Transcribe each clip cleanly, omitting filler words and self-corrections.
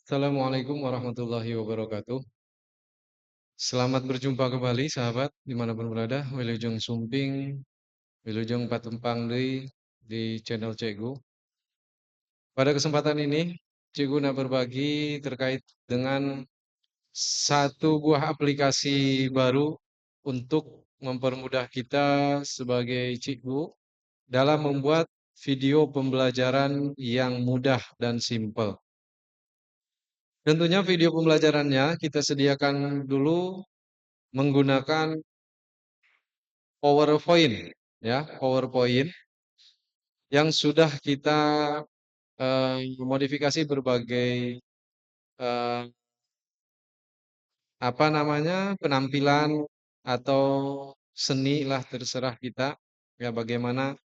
Assalamualaikum warahmatullahi wabarakatuh. Selamat berjumpa kembali sahabat dimanapun berada. Wilujeng Sumping, Wilujeng Patempang deui di channel Cikgu. Pada kesempatan ini, Cikgu nak berbagi terkait dengan satu buah aplikasi baru untuk mempermudah kita sebagai cikgu dalam membuat video pembelajaran yang mudah dan simpel. Tentunya video pembelajarannya kita sediakan dulu menggunakan PowerPoint, ya, PowerPoint yang sudah kita modifikasi berbagai eh, apa namanya penampilan atau seni lah terserah kita ya bagaimana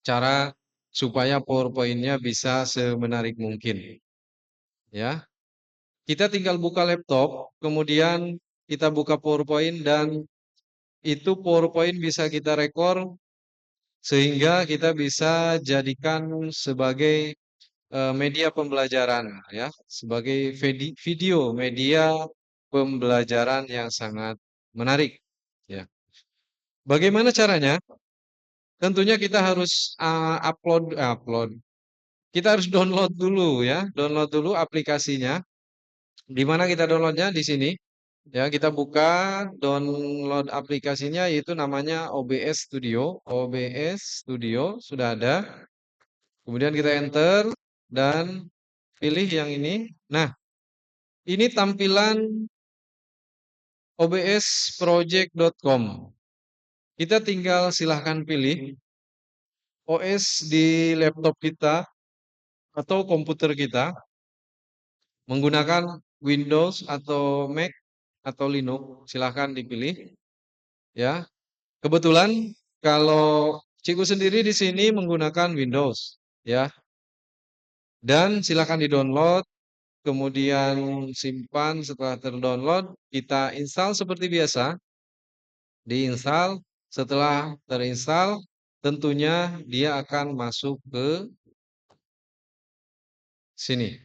cara supaya PowerPoint-nya bisa semenarik mungkin, ya. Kita tinggal buka laptop, kemudian kita buka PowerPoint dan itu PowerPoint bisa kita rekor sehingga kita bisa jadikan sebagai media pembelajaran ya, sebagai video media pembelajaran yang sangat menarik ya. Bagaimana caranya? Tentunya kita harus upload. Kita harus download dulu ya, download dulu aplikasinya. Di mana kita downloadnya di sini. Ya, kita buka download aplikasinya yaitu namanya OBS Studio. OBS Studio sudah ada. Kemudian kita enter dan pilih yang ini. Nah, ini tampilan obsproject.com. Kita tinggal silahkan pilih OS di laptop kita atau komputer kita menggunakan Windows atau Mac atau Linux. Silahkan dipilih ya. Kebetulan kalau Cikgu sendiri di sini menggunakan Windows ya. Dan silahkan di-download. Kemudian simpan setelah terdownload, kita install seperti biasa, diinstal, setelah terinstall, tentunya dia akan masuk ke sini.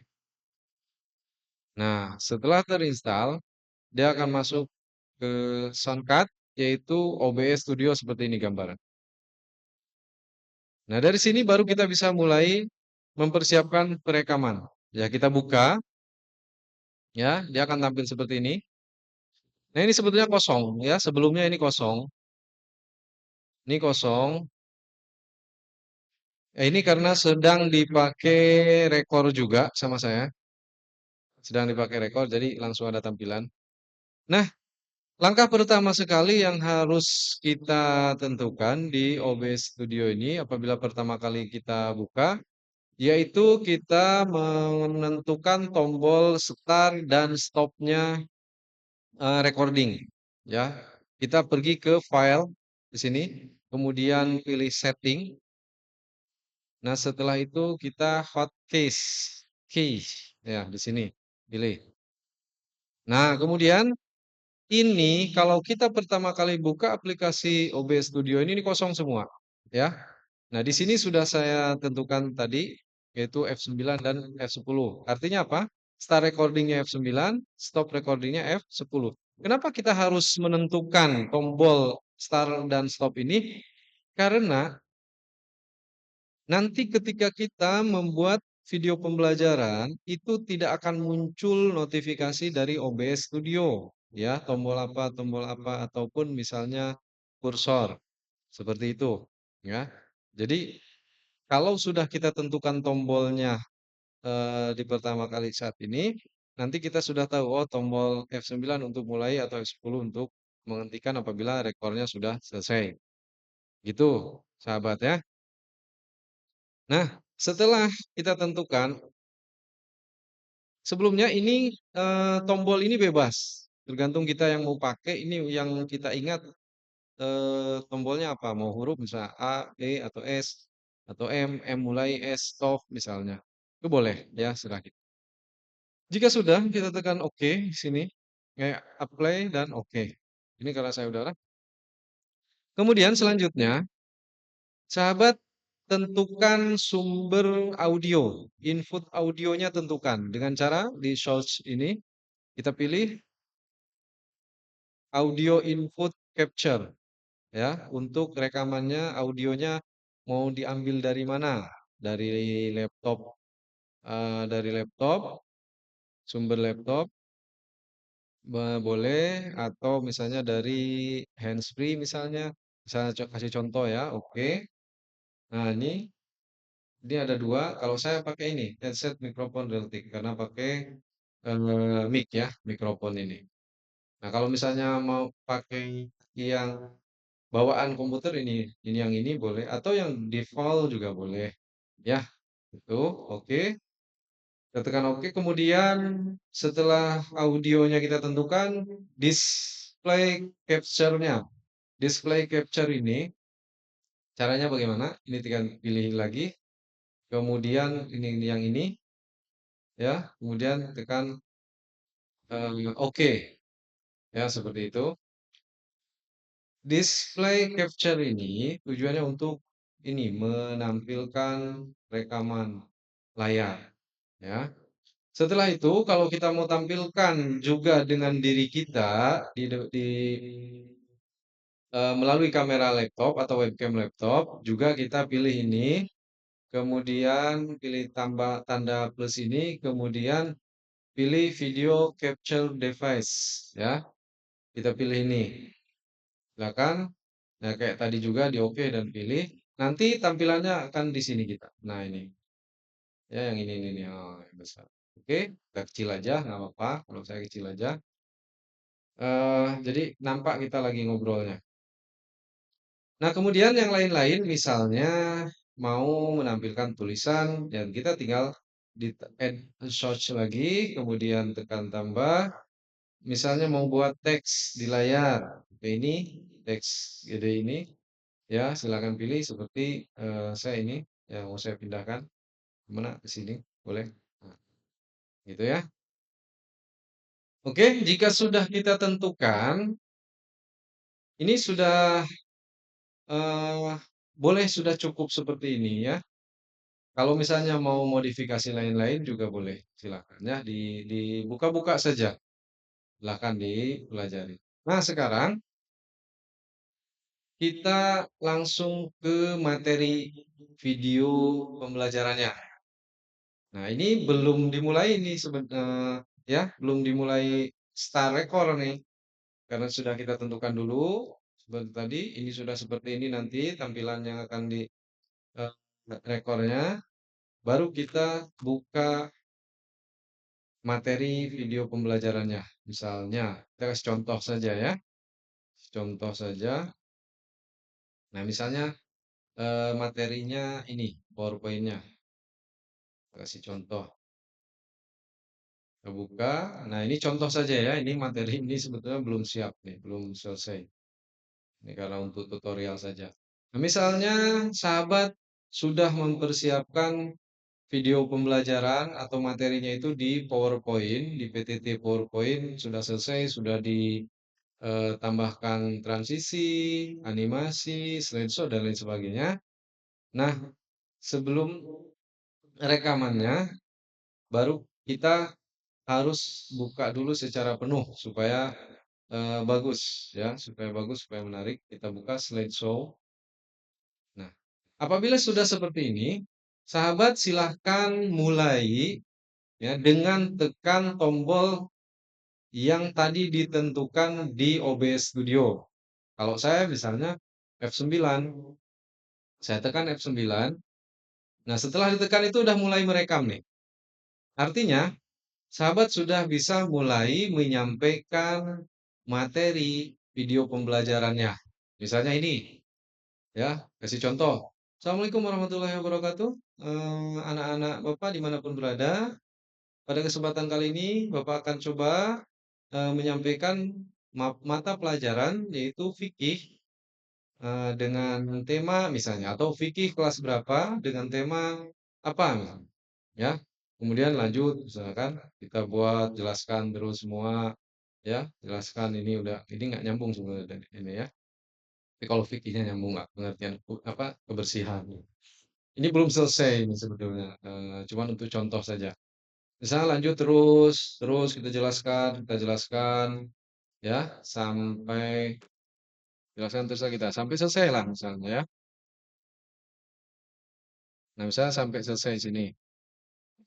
Nah, setelah terinstall, dia akan masuk ke soundcard, yaitu OBS Studio seperti ini gambaran. Nah, dari sini baru kita bisa mulai mempersiapkan perekaman. Ya, kita buka, ya, dia akan tampil seperti ini. Nah, ini sebetulnya kosong, ya, sebelumnya ini kosong. Ini kosong. Ini karena sedang dipakai rekor juga sama saya. Sedang dipakai rekor, jadi langsung ada tampilan. Nah, langkah pertama sekali yang harus kita tentukan di OBS Studio ini apabila pertama kali kita buka, yaitu kita menentukan tombol start dan stopnya recording. Ya, kita pergi ke file di sini, kemudian pilih setting. Nah, setelah itu kita keys, ya di sini pilih. Nah, kemudian ini kalau kita pertama kali buka aplikasi OBS Studio ini kosong semua, ya. Nah, di sini sudah saya tentukan tadi yaitu F9 dan F10. Artinya apa? Start recordingnya F9, stop recordingnya F10. Kenapa kita harus menentukan tombol start dan stop ini? Karena nanti ketika kita membuat video pembelajaran, itu tidak akan muncul notifikasi dari OBS Studio, ya, tombol apa, ataupun misalnya kursor, seperti itu, ya. Jadi, kalau sudah kita tentukan tombolnya di pertama kali saat ini, nanti kita sudah tahu, oh tombol F9 untuk mulai atau F10 untuk menghentikan apabila rekornya sudah selesai. Gitu, sahabat ya. Nah, setelah kita tentukan, sebelumnya ini tombol ini bebas, tergantung kita yang mau pakai. Ini yang kita ingat tombolnya apa? Mau huruf misalnya A, B atau S atau M, M mulai S stop misalnya. Itu boleh ya, silahkan. Jika sudah kita tekan OK di sini, kayak apply dan OK. Ini karena saya udah. Kemudian selanjutnya, sahabat tentukan sumber audio, input audionya tentukan dengan cara di source ini kita pilih audio input capture ya, untuk rekamannya audionya mau diambil dari mana? Dari laptop, dari laptop, sumber laptop boleh atau misalnya dari handsfree misalnya kasih contoh ya, oke. Nah ini ada dua. Kalau saya pakai ini headset mikrofon Realtek karena pakai mic ya, mikrofon ini. Nah kalau misalnya mau pakai yang bawaan komputer ini yang ini boleh atau yang default juga boleh. Ya, itu oke. Kita tekan oke. Kemudian setelah audionya kita tentukan, display capture-nya. Display capture ini caranya bagaimana? Ini tekan pilih lagi. Kemudian ini yang ini ya. Kemudian tekan oke ya seperti itu. Display capture ini tujuannya untuk ini menampilkan rekaman layar ya. Setelah itu kalau kita mau tampilkan juga dengan diri kita melalui kamera laptop atau webcam laptop, juga kita pilih ini, kemudian pilih tambah tanda plus ini, kemudian pilih video capture device ya. Kita pilih ini. Silakan. Nah, kayak tadi juga di oke dan pilih. Nanti tampilannya akan di sini kita. Nah, ini. Ya, yang ini nih. Oh, yang besar. Oke, kita kecil aja, nggak apa-apa. Kalau saya kecil aja. Jadi nampak kita lagi ngobrolnya. Nah, kemudian yang lain-lain misalnya mau menampilkan tulisan dan kita tinggal di add search lagi, kemudian tekan tambah. Misalnya mau buat teks di layar. Oke, ini teks gede ini ya, silakan pilih seperti saya ini yang mau saya pindahkan kemana ke sini, boleh. Nah, gitu ya. Oke, jika sudah kita tentukan, ini sudah eh, boleh sudah cukup seperti ini ya. Kalau misalnya mau modifikasi lain-lain juga boleh, silakan ya dibuka-buka saja, silakan dipelajari. Nah, sekarang kita langsung ke materi video pembelajarannya. Nah, ini belum dimulai nih ya, belum dimulai start record nih. Karena sudah kita tentukan dulu seperti tadi, ini sudah seperti ini nanti tampilan yang akan di eh, rekornya. Baru kita buka materi video pembelajarannya. Misalnya, kita kasih contoh saja ya. Contoh saja. Nah, misalnya materinya ini, PowerPoint-nya. Kita kasih contoh. Kita buka. Nah, ini contoh saja ya. Ini materi ini sebetulnya belum siap nih, belum selesai. Ini karena untuk tutorial saja. Nah, misalnya sahabat sudah mempersiapkan video pembelajaran atau materinya itu di PowerPoint, di PTT PowerPoint sudah selesai, sudah ditambahkan transisi, animasi, slideshow dan lain sebagainya. Nah, sebelum rekamannya baru kita harus buka dulu secara penuh supaya bagus ya, supaya bagus, supaya menarik. Kita buka slideshow. Nah, apabila sudah seperti ini, sahabat silahkan mulai ya dengan tekan tombol yang tadi ditentukan di OBS Studio. Kalau saya misalnya F9, saya tekan F9. Nah, setelah ditekan itu udah mulai merekam nih. Artinya, sahabat sudah bisa mulai menyampaikan materi video pembelajarannya. Misalnya ini, ya, kasih contoh. Assalamualaikum warahmatullahi wabarakatuh. Anak-anak Bapak dimanapun berada, pada kesempatan kali ini Bapak akan coba menyampaikan mata pelajaran yaitu fikih dengan tema misalnya atau fikih kelas berapa dengan tema apa misalnya, ya. Kemudian lanjut misalkan kita buat jelaskan terus semua ya, jelaskan ini nggak nyambung sebenarnya dari ini ya. Tapi kalau fikihnya nyambung nggak pengertian apa kebersihan. Ini belum selesai ini sebetulnya, cuman untuk contoh saja. Misalnya lanjut terus terus kita jelaskan ya, sampai jelaskan terus kita, sampai selesai lah misalnya ya. Nah, misalnya sampai selesai sini,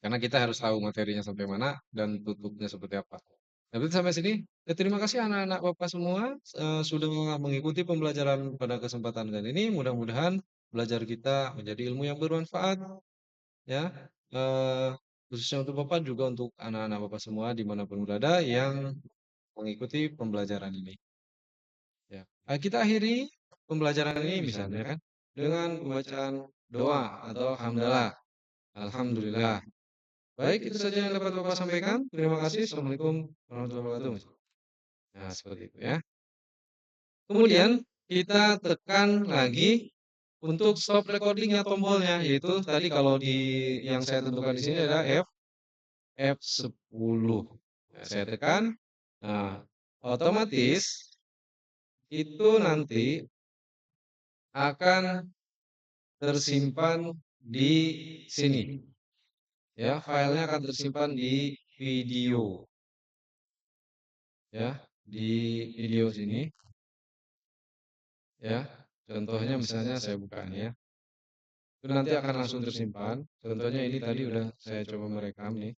karena kita harus tahu materinya sampai mana dan tutupnya seperti apa. Nah, berarti sampai sini, terima kasih anak-anak Bapak semua, sudah mengikuti pembelajaran pada kesempatan kali ini. Mudah-mudahan belajar kita menjadi ilmu yang bermanfaat ya, eee, khususnya untuk Bapak, juga untuk anak-anak Bapak semua dimanapun berada yang mengikuti pembelajaran ini, ya. Kita akhiri pembelajaran ini misalnya kan, dengan pembacaan doa atau hamdalah, alhamdulillah. Baik, itu saja yang dapat Bapak sampaikan. Terima kasih. Assalamualaikum warahmatullahi wabarakatuh. Nah, seperti itu ya. Kemudian kita tekan lagi untuk stop recordingnya tombolnya, yaitu tadi kalau di yang saya tentukan di sini adalah F10. Nah, saya tekan. Nah, otomatis itu nanti akan tersimpan di sini. Ya, filenya akan tersimpan di video. Ya, di video sini. Ya, contohnya misalnya saya buka nih ya. Itu nanti akan langsung tersimpan. Contohnya ini tadi udah saya coba merekam nih.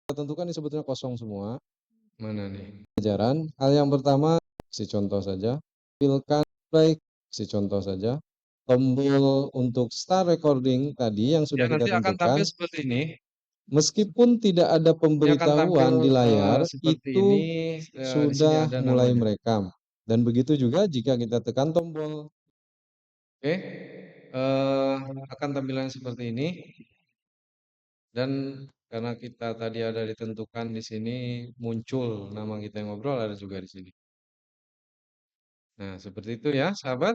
Kita tentukan ini sebetulnya kosong semua. Mana nih? Pelajaran. Hal yang pertama, si contoh saja. Pilkan baik, si contoh saja. Tombol untuk start recording tadi yang sudah kita tentukan. Akan tampil seperti ini. Meskipun tidak ada pemberitahuan di layar, itu sudah mulai merekam. Dan begitu juga jika kita tekan tombol. Oke, akan tampilan seperti ini. Dan karena kita tadi ada ditentukan di sini, muncul nama kita yang ngobrol ada juga di sini. Nah, seperti itu ya, sahabat.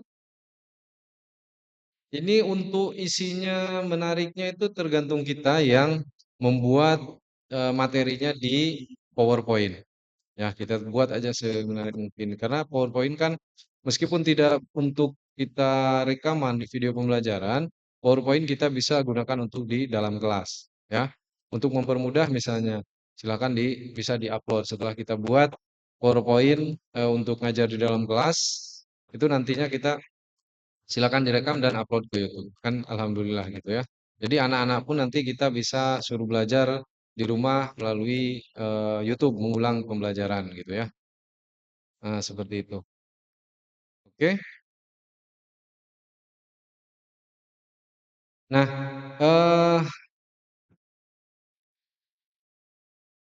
Ini untuk isinya menariknya itu tergantung kita yang membuat materinya di PowerPoint. Ya, kita buat aja semenarik mungkin. Karena PowerPoint kan meskipun tidak untuk kita rekaman di video pembelajaran, PowerPoint kita bisa gunakan untuk di dalam kelas. Ya, untuk mempermudah misalnya, silakan bisa diupload setelah kita buat PowerPoint untuk ngajar di dalam kelas. Itu nantinya kita silakan direkam dan upload ke YouTube. Kan alhamdulillah gitu ya. Jadi anak-anak pun nanti kita bisa suruh belajar di rumah melalui YouTube, mengulang pembelajaran gitu ya. Nah, seperti itu. Oke. Nah,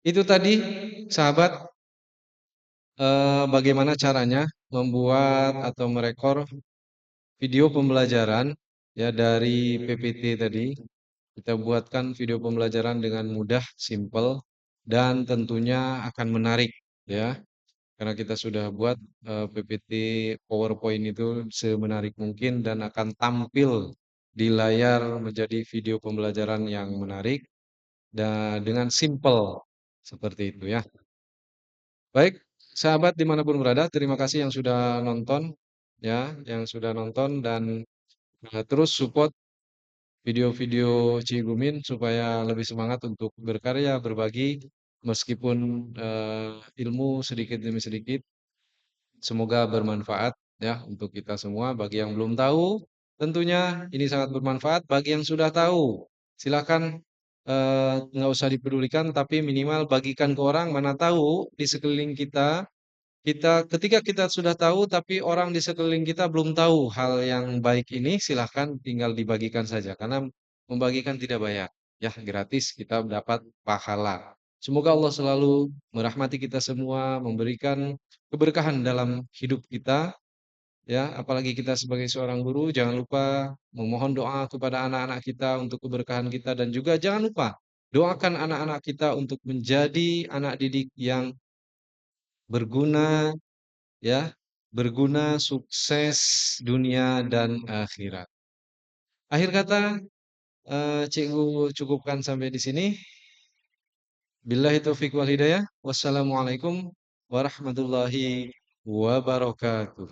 itu tadi sahabat, bagaimana caranya membuat atau merekor video pembelajaran ya dari PPT tadi. Kita buatkan video pembelajaran dengan mudah, simple, dan tentunya akan menarik ya. Karena kita sudah buat PPT PowerPoint itu semenarik mungkin dan akan tampil di layar menjadi video pembelajaran yang menarik dan dengan simple seperti itu ya. Baik, sahabat dimanapun berada, terima kasih yang sudah nonton ya, yang sudah nonton dan terus support video-video Cigumin supaya lebih semangat untuk berkarya, berbagi, meskipun ilmu sedikit demi sedikit. Semoga bermanfaat ya untuk kita semua. Bagi yang belum tahu, tentunya ini sangat bermanfaat. Bagi yang sudah tahu, silakan nggak usah dipedulikan, tapi minimal bagikan ke orang. Mana tahu di sekeliling kita, ketika kita sudah tahu, tapi orang di sekeliling kita belum tahu hal yang baik ini, silahkan tinggal dibagikan saja. Karena membagikan tidak bayar, ya gratis kita dapat pahala. Semoga Allah selalu merahmati kita semua, memberikan keberkahan dalam hidup kita, ya. Apalagi kita sebagai seorang guru, jangan lupa memohon doa kepada anak-anak kita untuk keberkahan kita dan juga jangan lupa doakan anak-anak kita untuk menjadi anak didik yang berguna, ya, berguna, sukses dunia dan akhirat. Akhir kata, Cikgu cukupkan sampai di sini. Billahi taufiq wal hidayah. Wassalamualaikum warahmatullahi wabarakatuh.